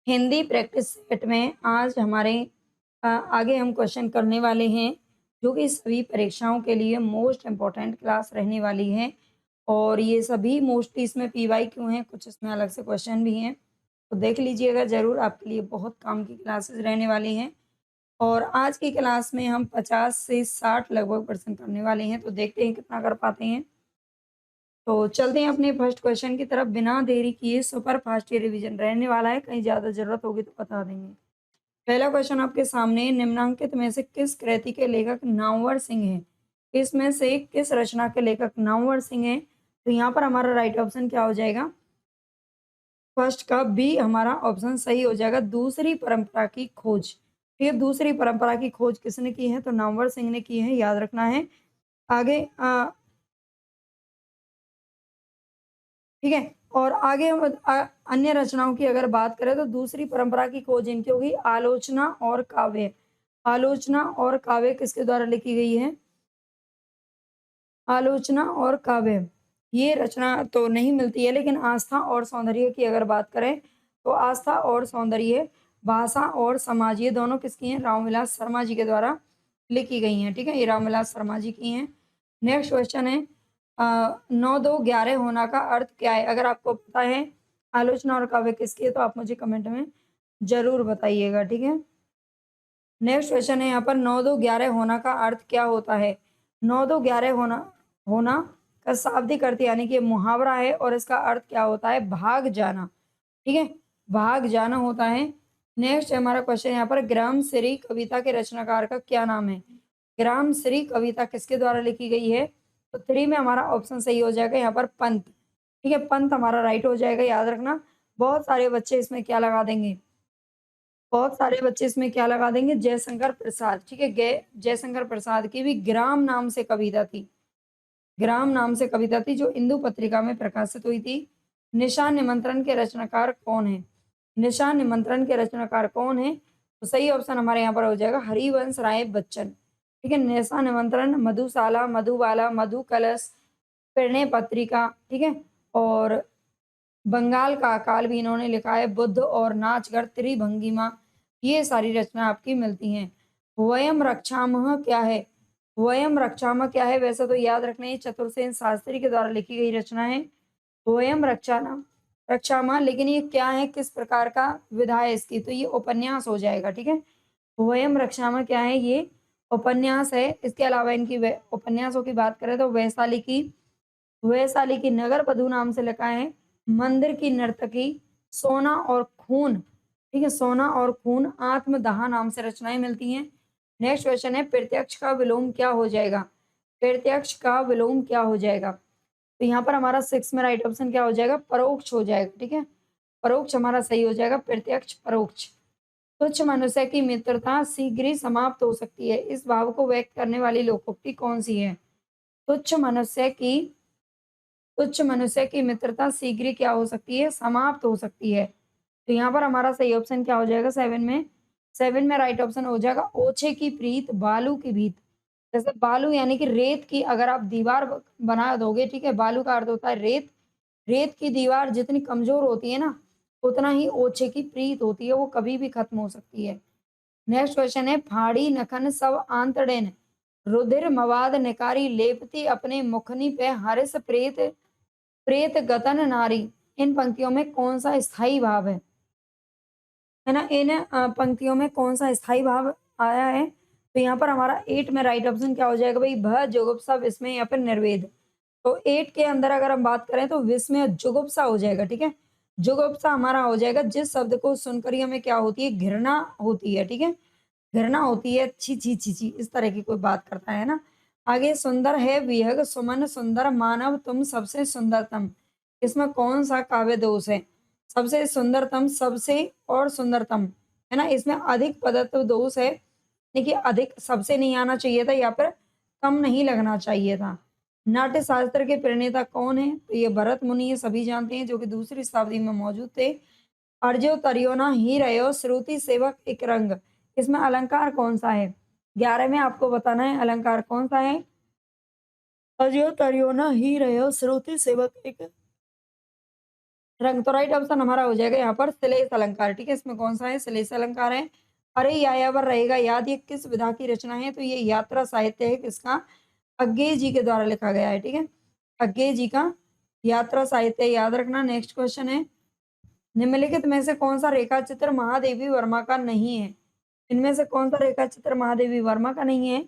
Hindi practice set में आज हमारे आगे हम क्वेश्चन करने वाले हैं, जो कि सभी परीक्षाओं के लिए मोस्ट इम्पोर्टेंट क्लास रहने वाली है। और ये सभी मोस्टली इसमें पीवाईक्यू हैं, कुछ इसमें अलग से क्वेश्चन भी हैं। तो देख लीजिएगा ज़रूर, आपके लिए बहुत काम की क्लासेस रहने वाली हैं। और आज की क्लास में हम 50 से 60 लगभग प्रश्न करने वाले हैं, तो देखते हैं कितना कर पाते हैं। तो चलते हैं अपने फर्स्ट क्वेश्चन की तरफ बिना देरी किए। सुपर फास्ट ये रिवीजन रहने वाला है, कहीं ज़्यादा ज़रूरत होगी तो बता देंगे। पहला क्वेश्चन आपके सामने, निम्नांकित में से किस कृति के लेखक नामवर सिंह हैं? इसमें से किस रचना के लेखक नामवर सिंह हैं? तो यहाँ पर हमारा राइट ऑप्शन क्या हो जाएगा? फर्स्ट का बी हमारा ऑप्शन सही हो जाएगा, दूसरी परंपरा की खोज। फिर दूसरी परंपरा की खोज किसने की है? तो नामवर सिंह ने की है, याद रखना है। आगे ठीक है। और आगे हम अन्य रचनाओं की अगर बात करें तो दूसरी परंपरा की खोज इनकी होगी आलोचना और काव्य। आलोचना और काव्य किसके द्वारा लिखी गई है? आलोचना और काव्य ये रचना तो नहीं मिलती है, लेकिन आस्था और सौंदर्य की अगर बात करें तो आस्था और सौंदर्य, भाषा और समाज, ये दोनों किसकी हैं? रामविलास शर्मा जी के द्वारा लिखी गई हैं। ठीक है, ये रामविलास शर्मा जी की हैं। नेक्स्ट क्वेश्चन है, 9 2 11 होना का अर्थ क्या है? अगर आपको पता है आलोचना और काव्य किसकी है तो आप मुझे कमेंट में जरूर बताइएगा। ठीक है, नेक्स्ट क्वेश्चन है यहाँ पर 9 2 11 होना का अर्थ क्या होता है? 9 2 11 होना होना का शाब्दिक अर्थ यानी कि मुहावरा है, और इसका अर्थ क्या होता है? भाग जाना। ठीक है, भाग जाना होता है। नेक्स्ट हमारा क्वेश्चन यहाँ पर, ग्राम श्री कविता के रचनाकार का क्या नाम है? ग्राम श्री कविता किसके द्वारा लिखी गई है? तो 3 में हमारा ऑप्शन सही हो जाएगा यहाँ पर पंत। ठीक है, पंत हमारा राइट हो जाएगा, याद रखना। बहुत सारे बच्चे इसमें क्या लगा देंगे? बहुत सारे बच्चे इसमें क्या लगा देंगे? जयशंकर प्रसाद। ठीक है, जयशंकर प्रसाद की भी ग्राम नाम से कविता थी। ग्राम नाम से कविता थी जो इंदु पत्रिका में प्रकाशित हुई थी। निशान निमंत्रण के रचनाकार कौन है? निशान निमंत्रण के रचनाकार कौन है? तो सही ऑप्शन हमारे यहाँ पर हो जाएगा हरिवंश राय बच्चन। ठीक है, निशान निमंत्रण, मधुशाला, मधुबाला, मधु कलश, प्रणय पत्रिका। ठीक है, और बंगाल का अकाल भी इन्होंने लिखा है, बुद्ध और नाचगर, त्रिभंगिमा, ये सारी रचना आपकी मिलती हैं। वयम रक्षामः क्या है? वयम रक्षामः क्या है? वैसे तो याद रखना है चतुर्सेन शास्त्री के द्वारा लिखी गई रचना है वयम रक्षाना रक्षामः, लेकिन ये क्या है, किस प्रकार का विधा है इसकी? तो ये उपन्यास हो जाएगा। ठीक है, वयम रक्षामः क्या है? ये उपन्यास है। इसके अलावा इनकी उपन्यासों की बात करें तो वैशाली की नगर वधू नाम से लिखा है, मंदिर की नर्तकी, सोना और खून। ठीक है, सोना और खून, आत्मदाह नाम से रचनाएं मिलती हैं। नेक्स्ट क्वेश्चन है, प्रत्यक्ष का विलोम क्या हो जाएगा? प्रत्यक्ष का विलोम क्या हो जाएगा? तो यहाँ पर हमारा 6 में राइट ऑप्शन क्या हो जाएगा? परोक्ष हो जाएगा। ठीक है, परोक्ष हमारा सही हो जाएगा, प्रत्यक्ष परोक्ष। तुच्छ मनुष्य की मित्रता शीघ्र ही समाप्त हो सकती है, इस भाव को व्यक्त करने वाली लोकोक्ति कौन सी है? तुच्छ मनुष्य की तुच्छ मनुष्य की मित्रता शीघ्र क्या हो सकती है? समाप्त हो सकती है। तो यहाँ पर हमारा सही ऑप्शन क्या हो जाएगा? 7 में राइट ऑप्शन हो जाएगा ओछे की प्रीत बालू की भीत। जैसे बालू यानी कि रेत की अगर आप दीवार बना दोगे, ठीक है, बालू का अर्थ होता है रेत। रेत की दीवार जितनी कमजोर होती है ना, उतना ही ओछे की प्रीत होती है, वो कभी भी खत्म हो सकती है। नेक्स्ट क्वेश्चन है, फाड़ी नखन सब आंतड़ेन रुधिर मवाद निकारी लेपती अपने मुखनी पे हर्ष प्रेत प्रेत गतन नारी, इन पंक्तियों में कौन सा स्थाई भाव है ना? इन पंक्तियों में कौन सा स्थाई भाव आया है? तो यहाँ पर हमारा 8 में राइट ऑप्शन क्या हो जाएगा भाई? भ जुगुप्सा विस्मय या फिर निर्वेद। तो 8 के अंदर अगर हम बात करें तो विस्मय जुगुप्सा हो जाएगा। ठीक है, जुगुप्सा हमारा हो जाएगा जिस शब्द को सुनकर ही हमें क्या होती है? घृणा होती है। ठीक है, घृणा होती है, छी छी छी छी, इस तरह की कोई बात करता है ना। आगे, सुंदर है विहग सुमन सुंदर मानव तुम सबसे सुंदरतम, इसमें कौन सा काव्य दोष है? सबसे सुंदरतम, सबसे और सुंदरतम, है ना, इसमें अधिक पदत्व दोष है। देखिए, अधिक सबसे नहीं आना चाहिए था, या फिर कम नहीं लगना चाहिए था। नाट्य शास्त्र के प्रणेता कौन है? तो ये भरत मुनि, ये सभी जानते हैं, जो कि दूसरी शताब्दी में मौजूद थे। अर्जो तरियोना ही रहो श्रुति सेवक एक रंग, इसमें अलंकार कौन सा है? 11 में आपको बताना है अलंकार कौन सा है। अर्जो तरियोना ही रहो श्रुति सेवक एक रंग। तो राइट ऑप्शन हमारा हो जाएगा यहाँ पर श्लेष अलंकार। ठीक है, इसमें कौन सा है? श्लेष अलंकार है। अरे यायावर रहेगा याद, ये किस विधा की रचना है? तो ये यात्रा साहित्य है। किसका? अज्ञेय जी के द्वारा लिखा गया है। ठीक है, अज्ञेय जी का यात्रा साहित्य याद रखना। नेक्स्ट क्वेश्चन है, निम्नलिखित में से कौन सा रेखा चित्र महादेवी वर्मा का नहीं है? इनमें से कौन सा रेखा चित्र महादेवी वर्मा का नहीं है?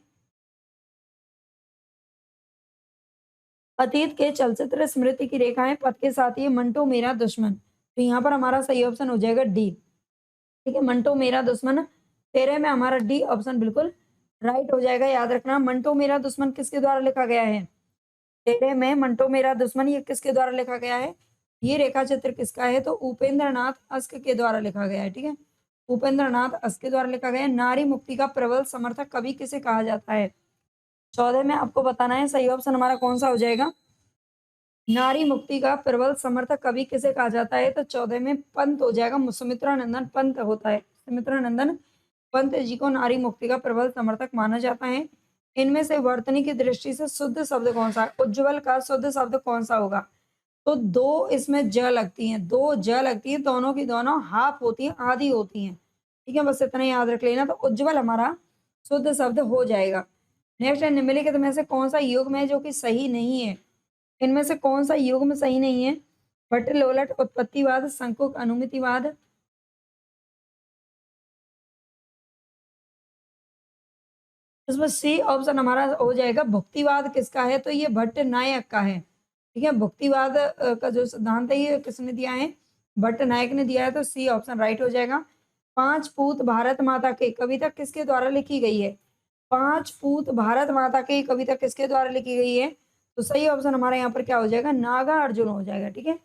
अतीत के चलचित्र स्मृति की रेखाएं पथ के साथ ये मंटो मेरा दुश्मन। तो यहाँ पर हमारा सही ऑप्शन हो जाएगा डी। ठीक है, मंटो मेरा दुश्मन तेरे में हमारा डी ऑप्शन बिल्कुल राइट हो जाएगा। याद रखना, मंटो मेरा दुश्मन किसके द्वारा लिखा गया है? तेरे में मंटो मेरा दुश्मन, ये किसके द्वारा लिखा गया है? ये रेखा चित्र किसका है? तो उपेंद्र नाथ अस्क के द्वारा लिखा गया है। ठीक है, उपेंद्र नाथ अस्क के द्वारा लिखा गया है। नारी मुक्ति का प्रबल समर्थक कवि किसे कहा जाता है? 14 में आपको बताना है सही ऑप्शन हमारा कौन सा हो जाएगा। नारी मुक्ति का प्रबल समर्थक कवि किसे कहा जाता है? तो 14 में पंत हो जाएगा। सुमित्रानंदन पंत होता है। सुमित्रानंदन पंत जी को नारी मुक्ति का प्रबल समर्थक माना जाता है। इनमें से वर्तनी की दृष्टि से शुद्ध शब्द कौन सा है? उज्ज्वल का शुद्ध शब्द कौन सा होगा? तो दो इसमें ज लगती हैं, दो ज लगती है, दोनों की दोनों हाफ होती हैं, आधी होती हैं। ठीक है, बस इतना याद रख लेना। तो उज्ज्वल हमारा शुद्ध शब्द हो जाएगा। नेक्स्ट है, निम्नलिखित में से कौन सा युग्म है जो कि सही नहीं है? इनमें से कौन सा युग्म सही नहीं है? भट्ट-लोलट उत्पत्तिवाद, संकुक अनुमितिवाद। इसमें सी ऑप्शन हमारा हो जाएगा। भुक्तिवाद किसका है? तो ये भट्ट नायक का है। ठीक है, भुक्तिवाद का जो सिद्धांत है ये किसने दिया है? भट्ट नायक ने दिया है। तो सी ऑप्शन राइट हो जाएगा। पांच पूत भारत माता के कविता किसके द्वारा लिखी गई है? पांच पूत भारत माता की कविता किसके द्वारा लिखी गई है? तो सही ऑप्शन हमारा यहाँ पर क्या हो जाएगा? नागार्जुन हो जाएगा। ठीक है,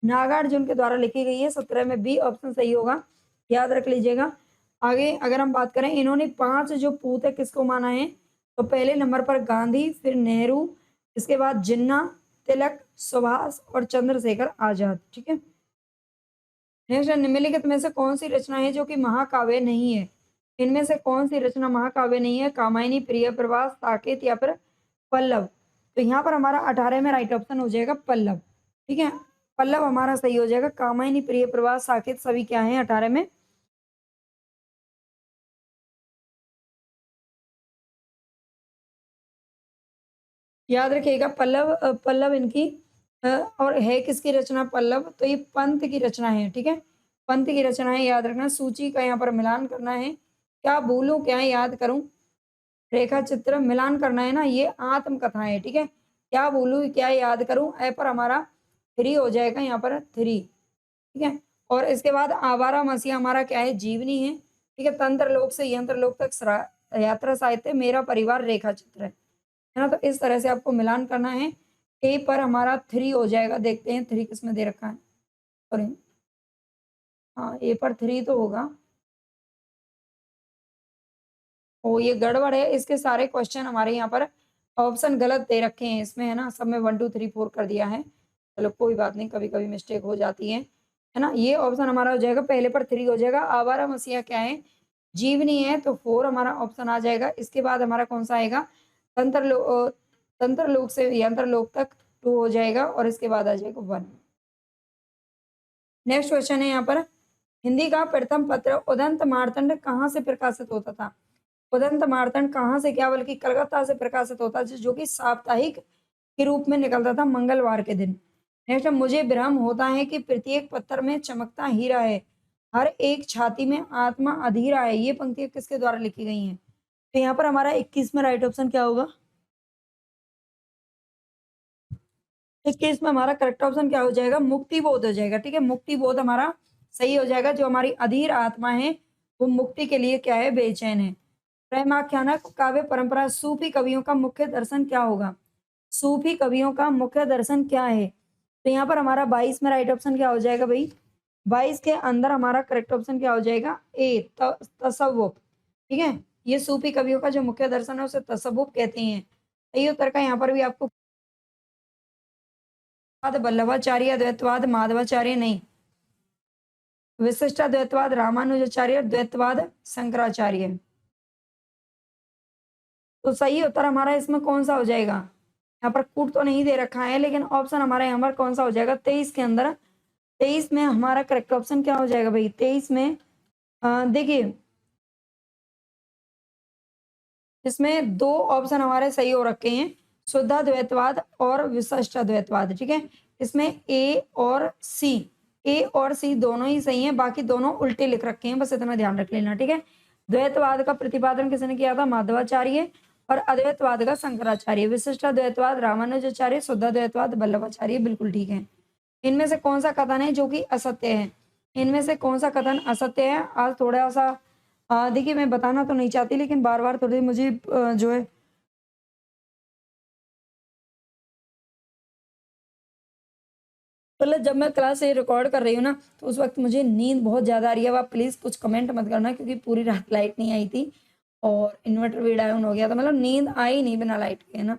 नागार्जुन के द्वारा लिखी गई है। 17 में बी ऑप्शन सही होगा, याद रख लीजिएगा। आगे अगर हम बात करें, इन्होंने पांच जो पूत है किसको माना है? तो पहले नंबर पर गांधी, फिर नेहरू, इसके बाद जिन्ना, तिलक, सुभाष और चंद्रशेखर आजाद। ठीक है, नेक्स्ट, निम्नलिखित में से कौन सी रचना है जो कि महाकाव्य नहीं है? इनमें से कौन सी रचना महाकाव्य नहीं है? कामायनी, प्रिय प्रवास, साकेत या फिर पल्लव। तो यहाँ पर हमारा 18 में राइट ऑप्शन हो जाएगा पल्लव। ठीक है, पल्लव हमारा सही हो जाएगा। कामायनी, प्रिय प्रवास, साकेत सभी क्या है 18 में? याद रखिएगा, पल्लव पल्लव इनकी और है किसकी रचना? पल्लव। तो ये पंत की रचना है। ठीक है, पंत की रचना है, याद रखना। सूची का यहाँ पर मिलान करना है। क्या भूलूं क्या याद करूं? रेखा चित्र मिलान करना है ना, ये आत्मकथा है। ठीक है, क्या बोलूं क्या याद करूं? ए पर हमारा 3 हो जाएगा, यहाँ पर 3। ठीक है, और इसके बाद आवारा मसीहा हमारा क्या है? जीवनी है। ठीक है, तंत्र लोक से यंत्र लोक तक यात्रा साहित्य, मेरा परिवार रेखा चित्र है ना। तो इस तरह से आपको मिलान करना है। ए पर हमारा 3 हो जाएगा। देखते हैं 3 किसमें दे रखा है। सॉरी, हाँ ए पर 3 तो होगा। ओ ये गड़बड़ है, इसके सारे क्वेश्चन हमारे यहाँ पर ऑप्शन गलत दे रखे हैं इसमें, है ना। सब में 1 2 3 4 कर दिया है। चलो कोई बात नहीं, कभी कभी मिस्टेक हो जाती है ना। ये ऑप्शन हमारा हो जाएगा, पहले पर 3 हो जाएगा। आवारा मसीहा क्या है? जीवनी है, तो 4 हमारा ऑप्शन आ जाएगा। इसके बाद हमारा कौन सा आएगा? तंत्र लोक से यंत्र लोक तक 2 हो जाएगा, और इसके बाद आ जाएगा 1। नेक्स्ट क्वेश्चन है यहाँ पर, हिंदी का प्रथम पत्र उदंत मार्तंड कहाँ से प्रकाशित होता था? उदंत मार्तंड कहाँ से, क्या बल्कि कलकत्ता से प्रकाशित होता है, जो कि साप्ताहिक के रूप में निकलता था मंगलवार के दिन। नेक्स्ट, मुझे भ्रम होता है कि प्रत्येक पत्थर में चमकता हीरा है, हर एक छाती में आत्मा अधीरा है। ये पंक्तियां किसके द्वारा लिखी गई हैं? तो यहाँ पर हमारा 21 में राइट ऑप्शन क्या होगा? 21 में हमारा करेक्ट ऑप्शन क्या हो जाएगा? मुक्ति बोध हो जाएगा। ठीक है, मुक्ति बोध हमारा सही हो जाएगा। जो हमारी अधीर आत्मा है वो मुक्ति के लिए क्या है? बेचैन है। प्रेमाख्यानक काव्य परंपरा सूफी कवियों का मुख्य दर्शन क्या होगा? सूफी कवियों का मुख्य दर्शन क्या है? तो यहाँ पर हमारा 22 में राइट ऑप्शन क्या हो जाएगा भाई? 22 के अंदर हमारा करेक्ट ऑप्शन क्या हो जाएगा? ए तसव्वुफ। ठीक है, ये सूफी कवियों का जो मुख्य दर्शन है उसे तसव्वुफ कहते हैं। सही उत्तर का यहाँ पर भी आपको वल्लभाचार्य द्वैतवाद, माधवाचार्य नहीं, विशिष्टाद्वैतवाद रामानुजाचार्य, द्वैतवाद शंकराचार्य। तो सही उत्तर हमारा इसमें कौन सा हो जाएगा? यहाँ पर कूट तो नहीं दे रखा है, लेकिन ऑप्शन हमारा यहाँ पर कौन सा हो जाएगा? 23 के अंदर 23 में हमारा करेक्ट ऑप्शन क्या हो जाएगा भाई? 23 में देखिए इसमें 2 ऑप्शन हमारे सही हो रखे हैं, शुद्धाद्वैतवाद और विशिष्टाद्वैतवाद, ठीक है? इसमें ए और सी दोनों ही सही हैं, बाकी दोनों उल्टे लिख रखे हैं, बस इतना ध्यान रख लेना, ठीक है? द्वैतवाद का प्रतिपादन किसने किया था? माधवाचार्य। और अद्वैतवाद का शंकराचार्य। विशिष्टाद्वैतवाद रामानुजाचार्य, शुद्धाद्वैतवाद वल्लभाचार्य, बिल्कुल ठीक है। इनमें से कौन सा कथन है जो कि असत्य है? इनमें से कौन सा कथन असत्य है? आज थोड़ा सा देखिए मैं बताना तो नहीं चाहती, लेकिन बार-बार थोड़ी मुझे जो है मतलब जब मैं क्लास ये रिकॉर्ड कर रही हूँ ना, तो उस वक़्त मुझे नींद बहुत ज़्यादा आ रही है। अब आप प्लीज़ कुछ कमेंट मत करना, क्योंकि पूरी रात लाइट नहीं आई थी और इन्वर्टर भी डाउन हो गया था। मतलब नींद आई नहीं बिना लाइट के, है ना?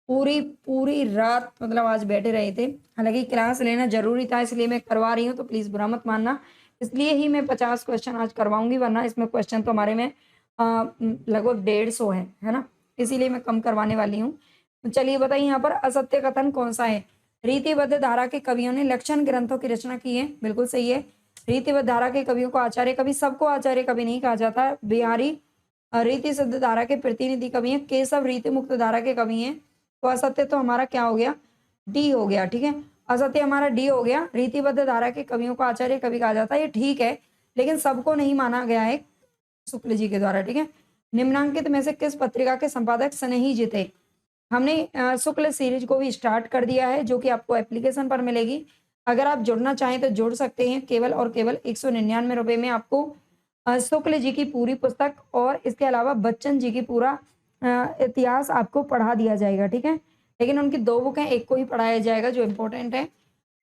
पूरी पूरी रात मतलब आज बैठे रहे थे। हालाँकि क्लास लेना ज़रूरी था, इसलिए मैं करवा रही हूँ, तो प्लीज़ बुरा मत मानना। इसलिए ही मैं 50 क्वेश्चन आज करवाऊँगी, वरना इसमें क्वेश्चन तो हमारे में लगभग 150 है ना? इसीलिए मैं कम करवाने वाली हूँ। तो चलिए बताइए यहाँ पर असत्य कथन कौन-सा है? रीतिबद्ध धारा के कवियों ने लक्षण ग्रंथों की रचना की है, बिल्कुल सही है। रीतिबद्ध धारा के कवियों को आचार्य कवि, सबको आचार्य कवि नहीं कहा जाता। बिहारी रीति सिद्ध धारा के प्रतिनिधि कवि हैं, केशव रीति मुक्त धारा के कवि हैं। तो असत्य तो हमारा क्या हो गया? डी हो गया, ठीक है? असत्य हमारा डी हो गया। रीतिबद्ध धारा के कवियों को आचार्य कवि कहा जाता है, ये ठीक है, लेकिन सबको नहीं माना गया है शुक्ल जी के द्वारा, ठीक है? निम्नांकित में से किस पत्रिका के संपादक स्नेही जी थे? हमने शुक्ल सीरीज को भी स्टार्ट कर दिया है, जो कि आपको एप्लीकेशन पर मिलेगी। अगर आप जुड़ना चाहें तो जुड़ सकते हैं, केवल और केवल 199 रुपए में आपको शुक्ल जी की पूरी पुस्तक और इसके अलावा बच्चन जी की पूरा इतिहास आपको पढ़ा दिया जाएगा, ठीक है? लेकिन उनकी 2 बुक हैं, एक को ही पढ़ाया जाएगा जो इम्पोर्टेंट है।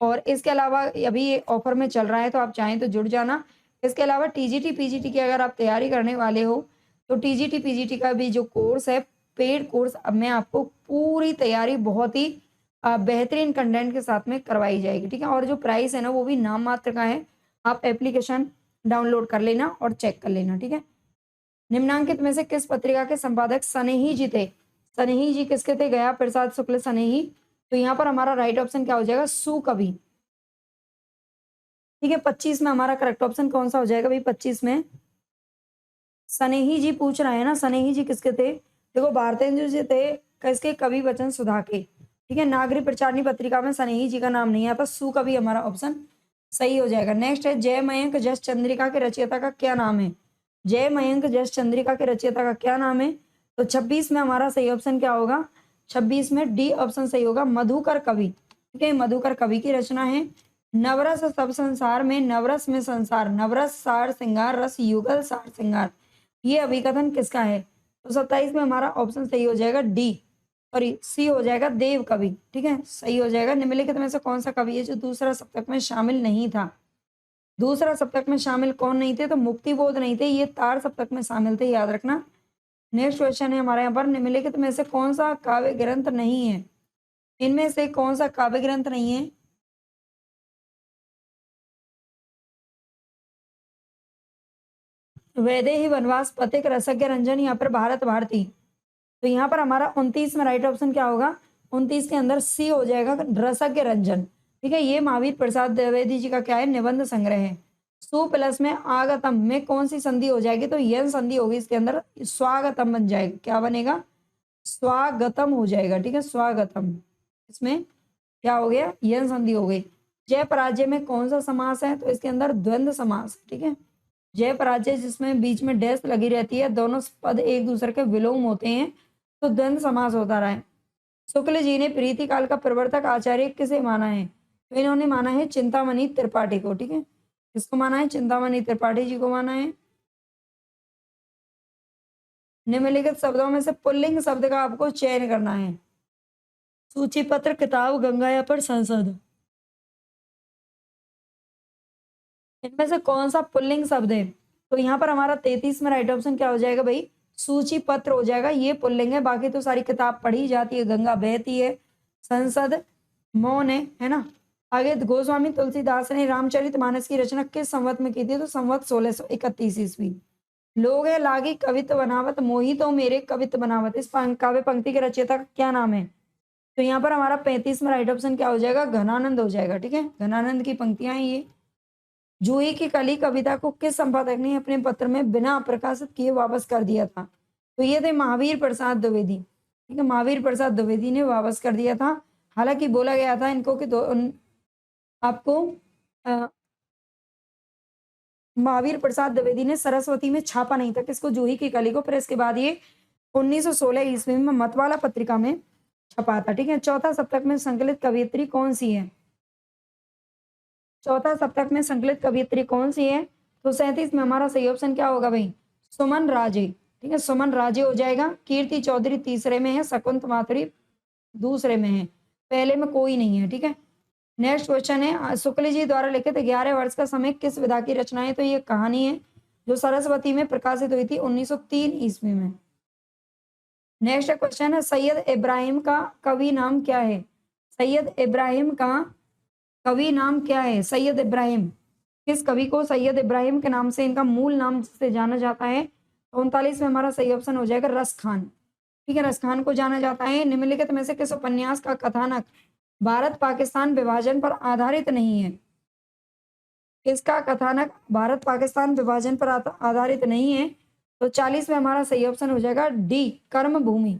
और इसके अलावा अभी ये ऑफर में चल रहा है, तो आप चाहें तो जुड़ जाना। इसके अलावा टीजीटी, पीजीटी की अगर आप तैयारी करने वाले हो, तो टीजीटी, पीजीटी का भी जो कोर्स है, पेड कोर्स, अब मैं आपको पूरी तैयारी बहुत ही बेहतरीन कंटेंट के साथ में करवाई जाएगी, ठीक है? और जो प्राइस है ना, वो भी नाम मात्र का है। आप एप्लीकेशन डाउनलोड कर लेना और चेक कर लेना, ठीक है? निम्नांकित में से किस पत्रिका के संपादक सनेही जी थे? सनेही जी किसके थे? गया प्रसाद शुक्ल सनेही। तो यहाँ पर हमारा राइट ऑप्शन क्या हो जाएगा? सुकवि, ठीक है? 25 में हमारा करेक्ट ऑप्शन कौन-सा हो जाएगा भाई? 25 में सनेही जी पूछ रहे हैं ना, सनेही जी किसके थे? देखो भारतेंदु जी थे किसके? कवि वचन सुधा के, ठीक है? नागरिक प्रचारिणी पत्रिका में सनेही जी का नाम नहीं आता, सुकवि हमारा ऑप्शन सही हो जाएगा। नेक्स्ट है जय मयंक जस चंद्रिका के रचयिता का क्या नाम है? जय मयंक जस चंद्रिका के रचयिता का क्या नाम है? तो 26 में हमारा सही ऑप्शन क्या होगा? 26 में डी ऑप्शन सही होगा, मधुकर कवि, ठीक है? मधुकर कवि की रचना है। नवरस सब संसार में नवरस में संसार, नवरस सार श्रृंगार रस युगल सार श्रृंगार, ये अभिकथन किसका है? तो 27 में हमारा ऑप्शन सही हो जाएगा डी, सॉरी सी हो जाएगा, देव कवि, ठीक है? सही हो जाएगा। निम्नलिखित में से कौन सा कवि है जो दूसरा सप्तक में शामिल नहीं था? दूसरा सप्तक में शामिल कौन नहीं थे? तो मुक्तिबोध नहीं थे, ये तार सप्तक में शामिल थे, याद रखना। नेक्स्ट क्वेश्चन है हमारे यहाँ पर, निम्नलिखित में से कौन सा काव्य ग्रंथ नहीं है? इनमें से कौन सा काव्य ग्रंथ नहीं है? वैदेही वनवास, पथिक, रसज्ञ रंजन, यहाँ पर भारत भारती। तो यहाँ पर हमारा 29 में राइट ऑप्शन क्या होगा? 29 के अंदर सी हो जाएगा, रसज्ञ रंजन, ठीक है? ये महावीर प्रसाद द्विवेदी जी का क्या है? निबंध संग्रह है। सु प्लस में आगतम में कौन सी संधि हो जाएगी? तो यन संधि होगी इसके अंदर, स्वागतम बन जाएगा। क्या बनेगा? स्वागतम हो जाएगा, ठीक है? स्वागतम, इसमें क्या हो गया? यन संधि हो गई। जय पराजय में कौन सा समास है? तो इसके अंदर द्वंद्व समास, ठीक है? जय पराजय जिसमें बीच में डैश लगी रहती है, दोनों पद एक दूसरे के विलोम होते हैं, तो द्वंद्व समास होता रहा है। शुक्ल जी ने प्रीति काल का प्रवर्तक आचार्य किसे माना है? तो इन्होंने माना है चिंतामणि त्रिपाठी को, ठीक है? किसको माना है? चिंतामणि त्रिपाठी जी को माना है। निम्नलिखित शब्दों में से पुल्लिंग शब्द का आपको चयन करना है। सूची पत्र, किताब, गंगा या पर संसद, इनमें से कौन सा पुल्लिंग शब्द है? तो यहाँ पर हमारा 33 में राइट ऑप्शन क्या हो जाएगा भाई? सूची पत्र हो जाएगा, ये पुल्लिंग है, बाकी तो सारी किताब पढ़ी जाती है, गंगा बहती है, संसद मौन है ना? आगे गोस्वामी तुलसीदास ने रामचरितमानस की रचना किस संवत में की थी? तो संवत 1631 ईस्वी। लोग है लागी कवित्व बनावत, मोही तो मेरे कवित्व बनावत, इस काव्य पंक्ति के रचयिता का क्या नाम है? तो यहाँ पर हमारा 35 में राइट ऑप्शन क्या हो जाएगा, घनानंद हो जाएगा। ठीक है, घनानंद की पंक्तियां हैं ये। जूही की कली कविता को किस संपादक ने अपने पत्र में बिना प्रकाशित किए वापस कर दिया था? तो ये थे महावीर प्रसाद द्विवेदी। ठीक है, महावीर प्रसाद द्विवेदी ने वापस कर दिया था। हालांकि बोला गया था इनको कि आपको महावीर प्रसाद द्विवेदी ने सरस्वती में छापा नहीं था किसको, जूही की कली को। फिर इसके बाद ये 1916 ईस्वी में मतवाला पत्रिका में छपा था। ठीक है, चौथा सप्तक में संकलित कवियत्री कौन सी है? चौथा सप्तक में संकलित कवियत्री कौन सी है? तो 37 में हमारा सही ऑप्शन क्या होगा भाई, सुमन राजे। ठीक है, सुमन राजे हो जाएगा। कीर्ति चौधरी तीसरे में है, शकुंत माथुरी दूसरे में है, पहले में कोई नहीं है। ठीक है, नेक्स्ट क्वेश्चन है, शुक्ल जी द्वारा लिखित 11 वर्ष का समय किस विधा की रचना है? तो ये कहानी है जो सरस्वती में प्रकाशित हुई थी 1903 ईस्वी में। नेक्स्ट क्वेश्चन है, सैयद इब्राहिम का कवि नाम क्या है? सैयद इब्राहिम का कवि नाम क्या है? सैयद इब्राहिम, किस कवि को सैयद इब्राहिम के नाम से, इनका मूल नाम से जाना जाता है? 39 में हमारा सही ऑप्शन हो जाएगा रस खान। ठीक है, रस खान को जाना जाता है। निम्नलिखित में से किस उपन्यास का कथानक भारत पाकिस्तान विभाजन पर आधारित नहीं है? किसका कथानक भारत पाकिस्तान विभाजन पर आधारित नहीं है? तो 40 में हमारा सही ऑप्शन हो जाएगा डी, कर्म भूमि।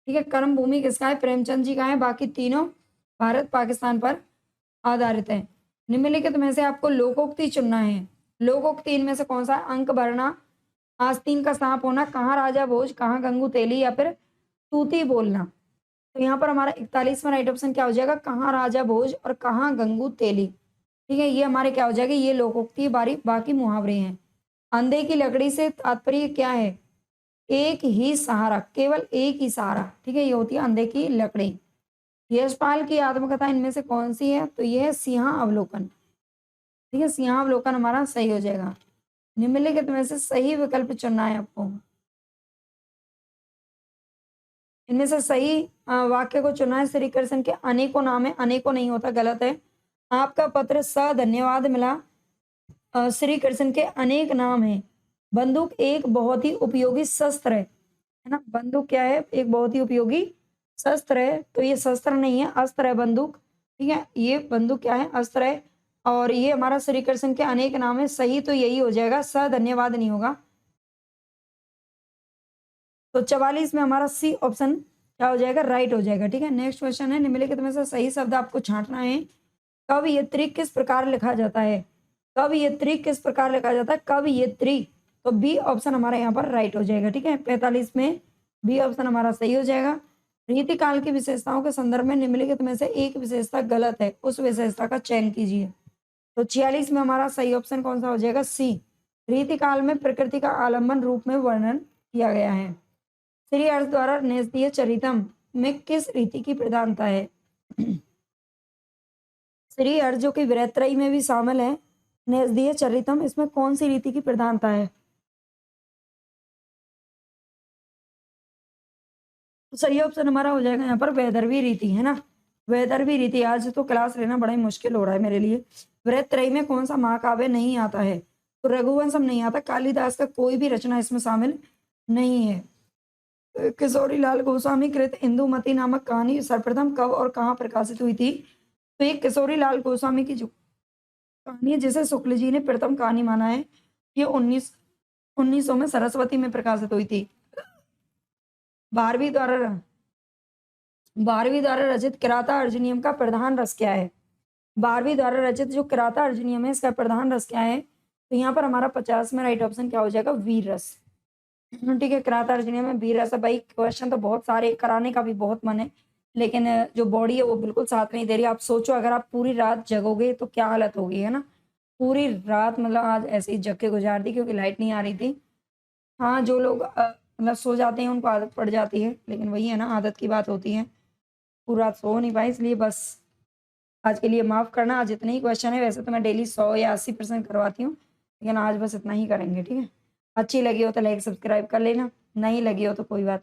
ठीक है, कर्म भूमि किसका है? प्रेमचंद जी का है। बाकी तीनों भारत पाकिस्तान पर आधारित है। निम्नलिखित में से आपको लोकोक्ति चुनना है। लोकोक्ति इनमें से कौन सा? अंक भरना, आस्तीन का सांप होना, कहाँ राजा भोज, कहाँ गंगू तेली, या फिर तूती बोलना। तो यहाँ पर हमारा 41 में राइट ऑप्शन क्या हो जाएगा, कहाँ राजा भोज और कहाँ गंगू तेली। ठीक है, ये हमारे क्या हो जाएगा, ये लोकोक्ति बाकी मुहावरे हैं। अंधे की लकड़ी से तात्पर्य क्या है? एक ही सहारा, केवल एक ही सहारा। ठीक है, ये होती है अंधे की लकड़ी। यशपाल की आत्मकथा इनमें से कौन सी है? तो यह है सिंहा अवलोकन। ठीक है, सिंहा अवलोकन हमारा सही हो जाएगा। निम्नलिखित में से सही विकल्प चुनना है आपको। इनमें से सही वाक्य को चुना है। श्री कृष्ण के अनेकों नाम है, अनेकों नहीं होता, गलत है। आपका पत्र स धन्यवाद मिला, श्री कृष्ण के अनेक नाम है। बंदूक एक बहुत ही उपयोगी शस्त्र है ना। बंदूक क्या है? एक बहुत ही उपयोगी शस्त्र है। तो ये शस्त्र नहीं है, अस्त्र है बंदूक। ठीक है, ये बंदूक क्या है? अस्त्र है। और ये हमारा श्री कृष्ण के अनेक नाम है। सही तो यही हो जाएगा, स धन्यवाद नहीं होगा। तो 44 में हमारा सी ऑप्शन क्या हो जाएगा, राइट हो जाएगा। ठीक है, नेक्स्ट क्वेश्चन है, निम्नलिखित में से सही शब्द आपको छांटना है। कवयित्री किस प्रकार लिखा जाता है? कवयित्री किस प्रकार लिखा जाता है? कवयित्री, तो बी ऑप्शन हमारा यहाँ पर राइट हो जाएगा। ठीक है, 45 में बी ऑप्शन हमारा सही हो जाएगा। रीतिकाल की विशेषताओं के संदर्भ में निम्नलिखित में से एक विशेषता गलत है, उस विशेषता का चयन कीजिए। तो 46 में हमारा सही ऑप्शन कौन सा हो जाएगा, सी। रीतिकाल में प्रकृति का आलम्बन रूप में वर्णन किया गया है। श्री अर्थ द्वारा नेस्दीय चरितम में किस रीति की प्रधानता है? श्री अर्थ जो कि विरत्रयी में भी शामिल है, नेस्दीय चरितम, इसमें कौन सी रीति की प्रधानता है? तो सही ऑप्शन हमारा हो जाएगा यहाँ पर वैदर्भी रीति, है ना। वैदर्भी रीति। आज तो क्लास लेना बड़ा ही मुश्किल हो रहा है मेरे लिए। वृत्रयी में कौन सा महाकाव्य नहीं आता है? तो रघुवंशम नहीं आता, कालिदास का कोई भी रचना इसमें शामिल नहीं है। किशोरी लाल गोस्वामी कृत इंदुमती नामक कहानी सर्वप्रथम कब और कहाँ प्रकाशित हुई थी? तो ये किशोरी लाल गोस्वामी की जो कहानी है, जिसे शुक्ल जी ने प्रथम कहानी माना है, ये 1900 में सरस्वती में प्रकाशित हुई थी। 12वीं द्वारा रचित किराता अर्जुनियम का प्रधान रस क्या है? 12वीं द्वारा रचित जो किराता अर्जुनियम है, इसका प्रधान रस क्या है? तो यहाँ पर हमारा 50 में राइट ऑप्शन क्या हो जाएगा, वीर रस। ठीक है, किराता अर्जुनियम में वीर रस है। भाई क्वेश्चन तो बहुत सारे, कराने का भी बहुत मन है, लेकिन जो बॉडी है वो बिल्कुल साथ नहीं दे रही। आप सोचो अगर आप पूरी रात जगोगे तो क्या हालत होगी, है ना। पूरी रात मतलब आज ऐसे ही जग के गुजार दी क्योंकि लाइट नहीं आ रही थी। हाँ, जो लोग मतलब सो जाते हैं उनको आदत पड़ जाती है, लेकिन वही है ना, आदत की बात होती है। पूरी रात सो नहीं पाई, इसलिए बस आज के लिए माफ़ करना। आज इतने ही क्वेश्चन है, वैसे तो मैं डेली 100 या 80% करवाती हूँ, लेकिन आज बस इतना ही करेंगे। ठीक है, अच्छी लगी हो तो लाइक सब्सक्राइब कर लेना, नहीं लगी हो तो कोई बात